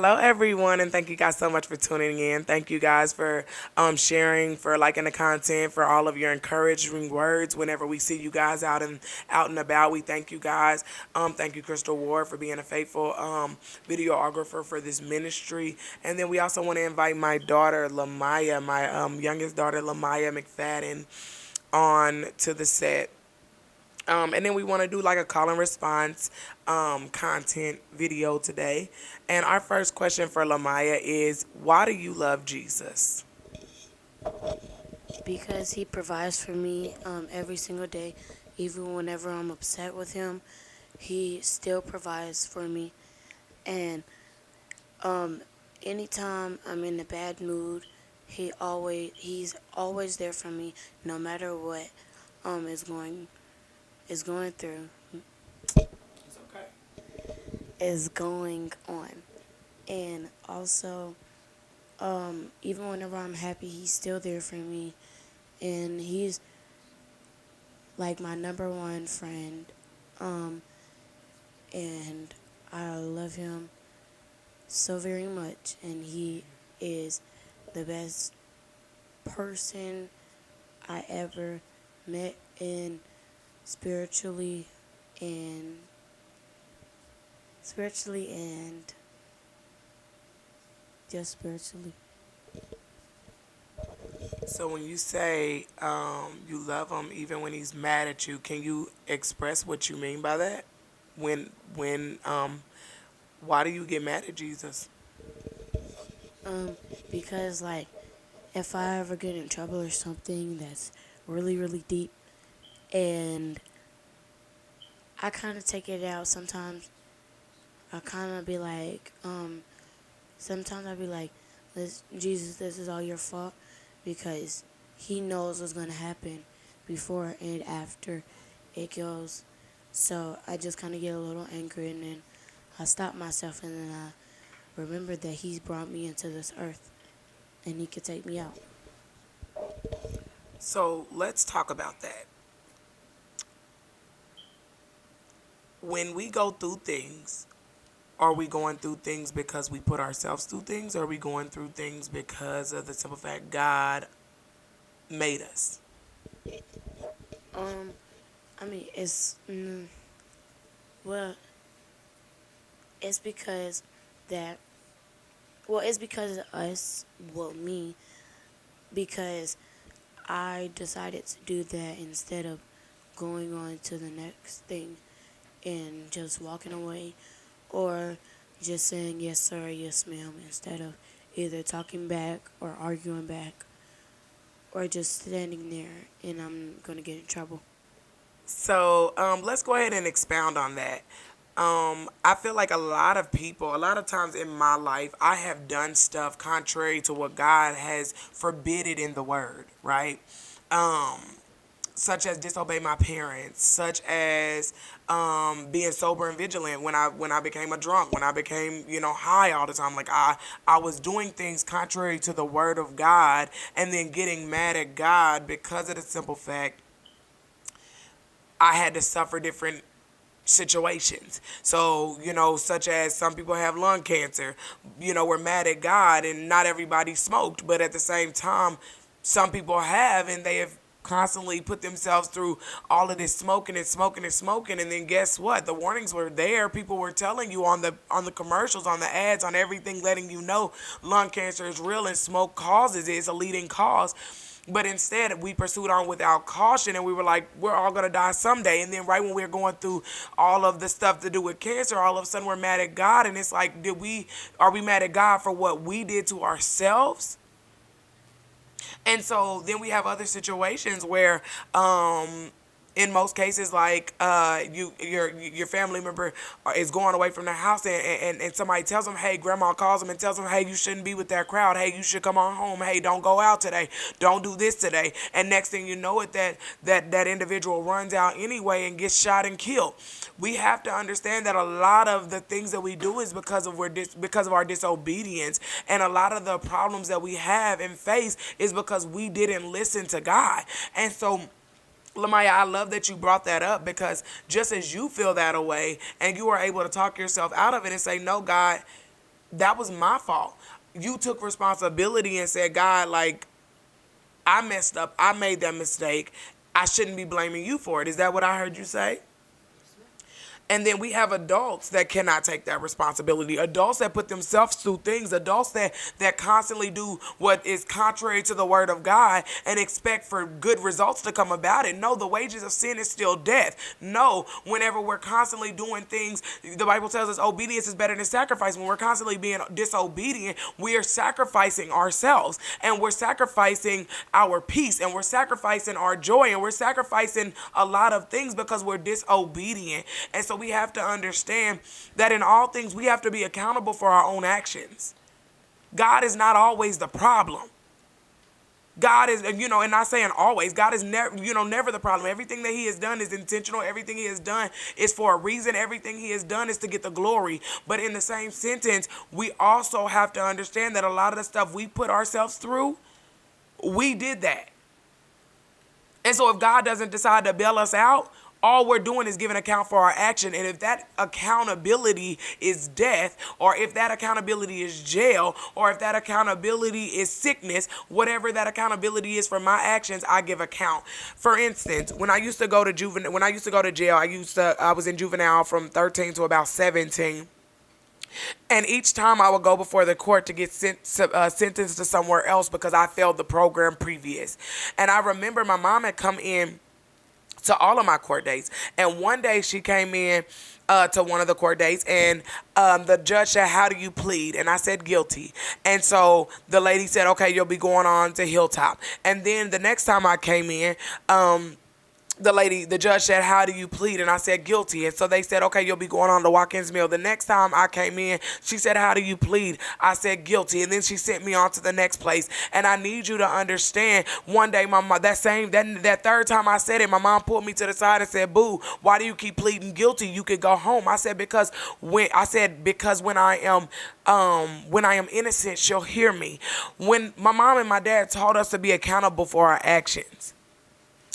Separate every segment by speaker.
Speaker 1: Hello, everyone, and thank you guys so much for tuning in. Thank you guys for sharing, for liking the content, for all of your encouraging words. Whenever we see you guys out and about, we thank you guys. Thank you, Crystal Ward, for being a faithful videographer for this ministry. And then we also want to invite my daughter Lamaya, my youngest daughter Lamaya Mcfadden, on to the set. And then we want to do like a call and response content video today. And our first question for Lamaya is, why do you love Jesus?
Speaker 2: Because he provides for me every single day, even whenever I'm upset with him. He still provides for me, and um, anytime I'm in a bad mood, he's always there for me, no matter what um is going is going through
Speaker 1: It's okay.
Speaker 2: is going on, and also even whenever I'm happy, he's still there for me, and he's like my number one friend. Um, and I love him so very much, and he is the best person I ever met, in spiritually and spiritually and just spiritually.
Speaker 1: So when you say you love him even when he's mad at you, can you express what you mean by that? When why do you get mad at Jesus?
Speaker 2: Um, because like if I ever get in trouble or something that's really really deep, and I kind of take it out sometimes. I kind of be like, sometimes I be like, Jesus, this is all your fault, because he knows what's going to happen before and after it goes. So I just kind of get a little angry, and then I stop myself, and then I remember that he's brought me into this earth and he could take me out.
Speaker 1: So let's talk about that. When we go through things, are we going through things because we put ourselves through things, or are we going through things because of the simple fact God made us?
Speaker 2: Um, I mean, well, it's because that, it's because of us, well, me, because I decided to do that instead of going on to the next thing and just walking away, or just saying yes sir, yes ma'am, instead of either talking back or arguing back, or just standing there and I'm gonna get in trouble.
Speaker 1: So let's go ahead and expound on that. I feel like a lot of people, a lot of times in my life, I have done stuff contrary to what God has forbidden in the Word, right? Um, Such as disobey my parents, such as being sober and vigilant when I became a drunk, when I became high all the time. Like I was doing things contrary to the Word of God, and then getting mad at God because of the simple fact I had to suffer different situations. So, such as some people have lung cancer, we're mad at God and not everybody smoked, but at the same time, some people have, and they have constantly put themselves through all of this smoking and smoking and smoking. And then guess what? The warnings were there. People were telling you on the commercials, on the ads, on everything, letting you know lung cancer is real and smoke causes it. It's a leading cause. But instead, we pursued on without caution, and we were like, we're all gonna die someday. And then, right when we are going through all of the stuff to do with cancer, all of a sudden we're mad at God, and it's like, are we mad at God for what we did to ourselves? And so then we have other situations where in most cases, like your family member is going away from the house, and somebody tells them, hey, grandma calls them and tells them, hey, you shouldn't be with that crowd, hey, you should come on home, hey, don't go out today, don't do this today. And next thing you know it, that individual runs out anyway and gets shot and killed. We have to understand that a lot of the things that we do is because of our disobedience, and a lot of the problems that we have and face is because we didn't listen to God. And so, Lamaya, I love that you brought that up, because just as you feel that way and you are able to talk yourself out of it and say, no, God, That was my fault. You took responsibility and said, God, like, I messed up. I made that mistake. I shouldn't be blaming you for it. Is that what I heard you say? And then we have adults that cannot take that responsibility. Adults that put themselves through things. Adults that constantly do what is contrary to the word of God and expect for good results to come about it. No, the wages of sin is still death. No, whenever we're constantly doing things, the Bible tells us obedience is better than sacrifice. When we're constantly being disobedient, we are sacrificing ourselves, and we're sacrificing our peace, and we're sacrificing our joy, and we're sacrificing a lot of things because we're disobedient. And so we have to understand that in all things we have to be accountable for our own actions. God is not always the problem. God is, and not saying always, God is never, never the problem. Everything that he has done is intentional. Everything he has done is for a reason. Everything he has done is to get the glory. But in the same sentence, we also have to understand that a lot of the stuff we put ourselves through, we did that. And so if God doesn't decide to bail us out, all we're doing is giving account for our action. And if that accountability is death, or if that accountability is jail, or if that accountability is sickness, whatever that accountability is for my actions, I give account. For instance, when I used to go to jail, I was in juvenile from 13 to about 17. And each time I would go before the court to get sentenced to somewhere else because I failed the program previous. And I remember my mom had come in to all of my court dates. And one day she came in to one of the court dates, and the judge said, "How do you plead?" And I said, "Guilty." And so the lady said, "Okay, you'll be going on to Hilltop." And then the next time I came in, the judge said, "How do you plead?" And I said, "Guilty." And so they said, "Okay, you'll be going on to Watkins Mill." The next time I came in, she said, "How do you plead?" I said, "Guilty." And then she sent me on to the next place. And I need you to understand, one day, my mom, that third time I said it, my mom pulled me to the side and said, "Boo, why do you keep pleading guilty? You could go home." I said, because when I am innocent, she'll hear me. When my mom and my dad taught us to be accountable for our actions.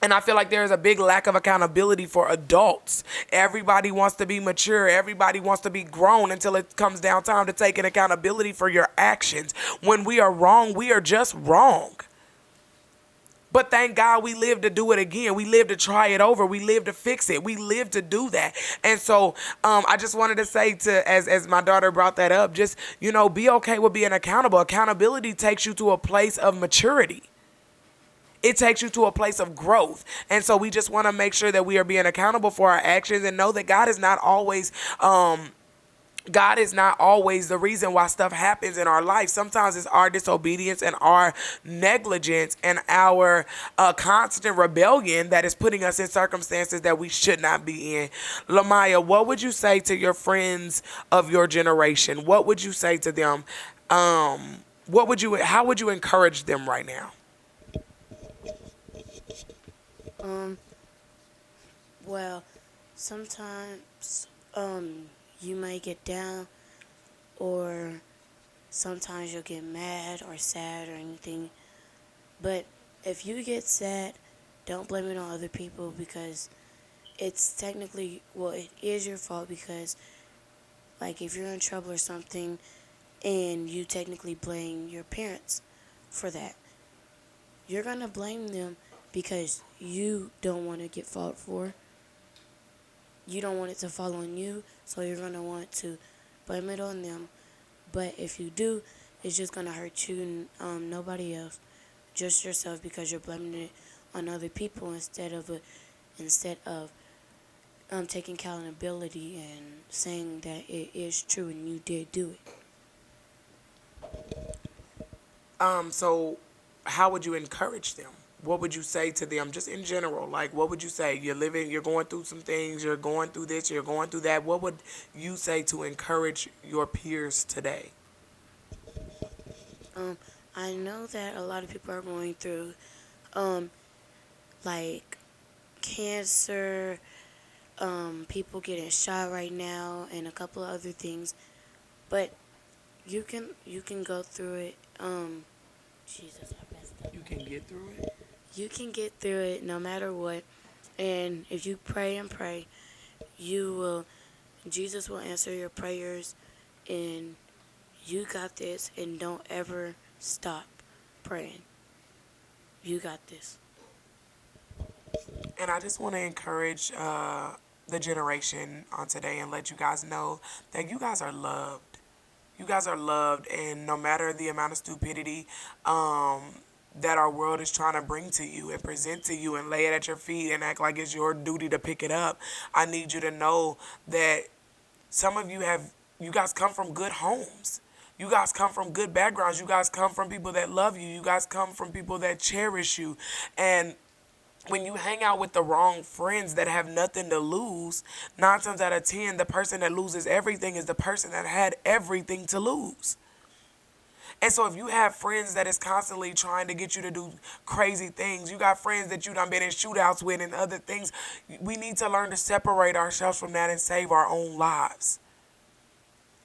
Speaker 1: And I feel like there is a big lack of accountability for adults. Everybody wants to be mature. Everybody wants to be grown until it comes down time to take an accountability for your actions. When we are wrong, we are just wrong. But thank God we live to do it again. We live to try it over. We live to fix it. We live to do that. And so I just wanted to say, as my daughter brought that up, just, be okay with being accountable. Accountability takes you to a place of maturity. It takes you to a place of growth. And so we just want to make sure that we are being accountable for our actions and know that God is not always the reason why stuff happens in our life. Sometimes it's our disobedience and our negligence and our constant rebellion that is putting us in circumstances that we should not be in. Lamiah, what would you say to your friends of your generation? What would you say to them? How would you encourage them right now?
Speaker 2: Well, sometimes you might get down, or sometimes you'll get mad or sad or anything. But if you get sad, don't blame it on other people, because it's technically, it is your fault, because like if you're in trouble or something and you technically blame your parents for that, you're going to blame them because you don't want to get fought for. You don't want it to fall on you, so you're going to want to blame it on them. But if you do, it's just going to hurt you and nobody else, just yourself, because you're blaming it on other people instead of taking accountability and saying that it is true and you did do it.
Speaker 1: So how would you encourage them? What would you say to them, just in general? Like, what would you say? You're going through some things, you're going through this, you're going through that. What would you say to encourage your peers today?
Speaker 2: I know that a lot of people are going through, like, cancer, people getting shot right now, and a couple of other things. But you can go through it. Jesus, I messed up.
Speaker 1: You can get through it?
Speaker 2: You can get through it no matter what. And if you pray and pray, Jesus will answer your prayers, and You got this, and don't ever stop praying. You got this.
Speaker 1: And I just want to encourage the generation on today and let you guys know that you guys are loved. You guys are loved, and no matter the amount of stupidity that our world is trying to bring to you and present to you and lay it at your feet and act like it's your duty to pick it up, I need you to know that some of you guys come from good homes. You guys come from good backgrounds. You guys come from people that love you. You guys come from people that cherish you. And when you hang out with the wrong friends that have nothing to lose, 9 times out of 10, the person that loses everything is the person that had everything to lose. And so if you have friends that is constantly trying to get you to do crazy things, you got friends that you done been in shootouts with and other things, we need to learn to separate ourselves from that and save our own lives.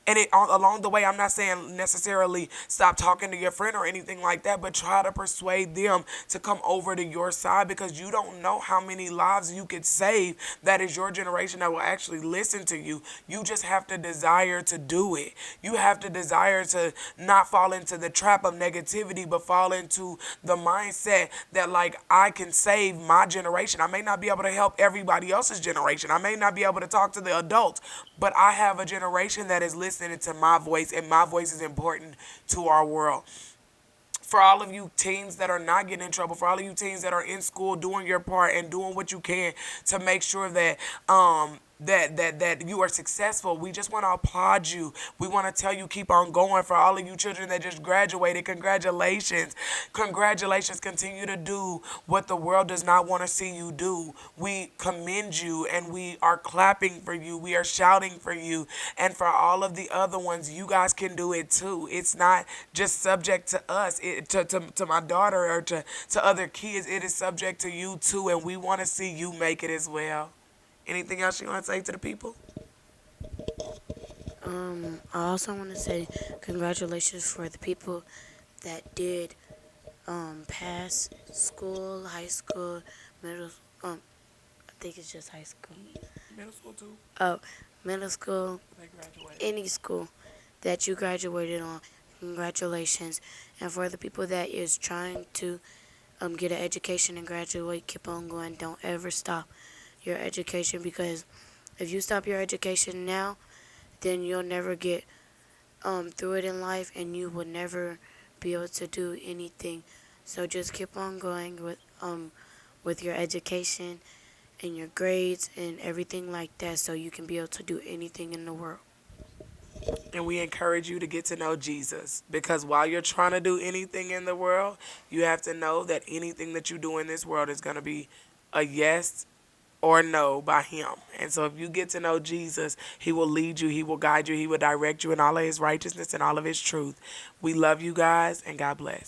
Speaker 1: And along the way, I'm not saying necessarily stop talking to your friend or anything like that, but try to persuade them to come over to your side, because you don't know how many lives you could save. That is your generation that will actually listen to you. You just have to desire to do it. You have to desire to not fall into the trap of negativity, but fall into the mindset that, like, I can save my generation. I may not be able to help everybody else's generation. I may not be able to talk to the adults, but I have a generation that is listening to my voice, and my voice is important to our world. For all of you teens that are not getting in trouble, for all of you teens that are in school doing your part and doing what you can to make sure that that you are successful, we just want to applaud you. We want to tell you keep on going. For all of you children that just graduated, congratulations. Congratulations. Continue to do what the world does not want to see you do. We commend you, and we are clapping for you. We are shouting for you. And for all of the other ones, you guys can do it too. It's not just subject to us, to my daughter, or to other kids. It is subject to you too, and we want to see you make it as well. Anything else you want to say to the people?
Speaker 2: I also want to say congratulations for the people that did pass school, high school, middle. I think it's just high school.
Speaker 1: Middle school too.
Speaker 2: Oh, middle school,
Speaker 1: They graduated.
Speaker 2: any school that you graduated on. Congratulations. And for the people that is trying to get an education and graduate, keep on going. Don't ever stop your education, because if you stop your education now, then you'll never get through it in life, and you will never be able to do anything. So just keep on going with your education and your grades and everything like that, so you can be able to do anything in the world.
Speaker 1: And we encourage you to get to know Jesus, because while you're trying to do anything in the world, you have to know that anything that you do in this world is going to be a yes or no by him. And so if you get to know Jesus, he will lead you, he will guide you, he will direct you in all of his righteousness and all of his truth. We love you guys, and God bless.